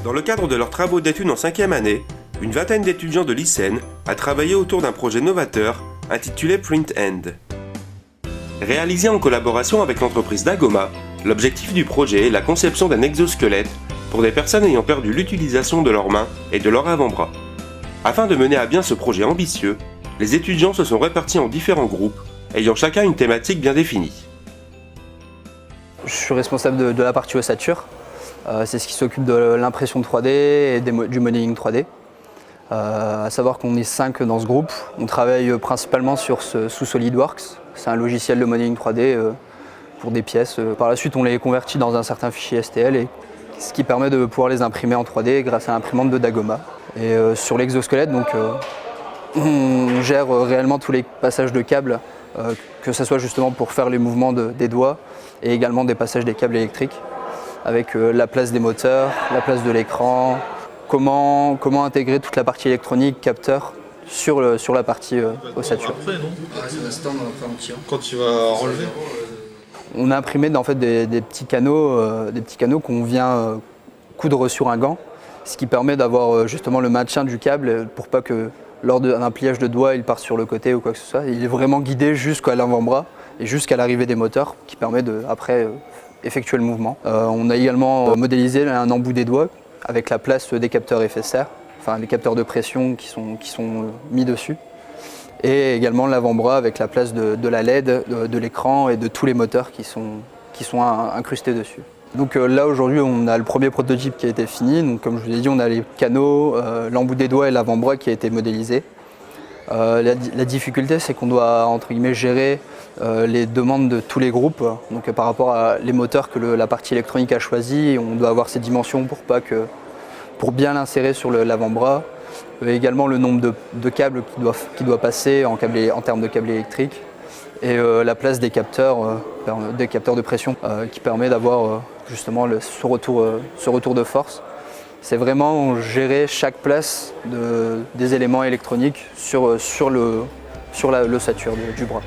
Dans le cadre de leurs travaux d'études en 5e année, une vingtaine d'étudiants de l'ISEN a travaillé autour d'un projet novateur intitulé Print End. Réalisé en collaboration avec l'entreprise Dagoma, l'objectif du projet est la conception d'un exosquelette pour des personnes ayant perdu l'utilisation de leurs mains et de leur avant-bras. Afin de mener à bien ce projet ambitieux, les étudiants se sont répartis en différents groupes, ayant chacun une thématique bien définie. Je suis responsable de la partie ossature. C'est ce qui s'occupe de l'impression 3D et du modeling 3D. À savoir qu'on est 5 dans ce groupe. On travaille principalement sous SolidWorks. C'est un logiciel de modeling 3D pour des pièces. Par la suite, on les convertit dans un certain fichier STL, ce qui permet de pouvoir les imprimer en 3D grâce à l'imprimante de Dagoma. Et sur l'exosquelette, on gère réellement tous les passages de câbles, que ce soit justement pour faire les mouvements des doigts et également des passages des câbles électriques, avec la place des moteurs, la place de l'écran, comment intégrer toute la partie électronique, capteur, sur la partie ossature. Après, non ? Quand tu vas relever ? On a imprimé en fait, des petits canaux qu'on vient coudre sur un gant, ce qui permet d'avoir justement le maintien du câble pour pas que lors d'un pliage de doigt il parte sur le côté ou quoi que ce soit. Il est vraiment guidé jusqu'à l'avant-bras et jusqu'à l'arrivée des moteurs qui permet de après effectuer le mouvement. On a également modélisé un embout des doigts avec la place des capteurs FSR, enfin les capteurs de pression qui sont mis dessus. Et également l'avant-bras avec la place de la LED, de l'écran et de tous les moteurs qui sont incrustés dessus. Donc là aujourd'hui on a le premier prototype qui a été fini. Donc, comme je vous ai dit, on a les canaux, l'embout des doigts et l'avant-bras qui a été modélisé. La difficulté, c'est qu'on doit entre guillemets gérer les demandes de tous les groupes. Donc par rapport à les moteurs que la partie électronique a choisi, on doit avoir ces dimensions pour bien l'insérer sur l'avant-bras. Également le nombre de câbles qui doit passer en termes de câbles électriques. Et la place des capteurs de pression qui permet d'avoir justement ce retour de force. C'est vraiment gérer chaque place des éléments électroniques sur l'ossature du bras.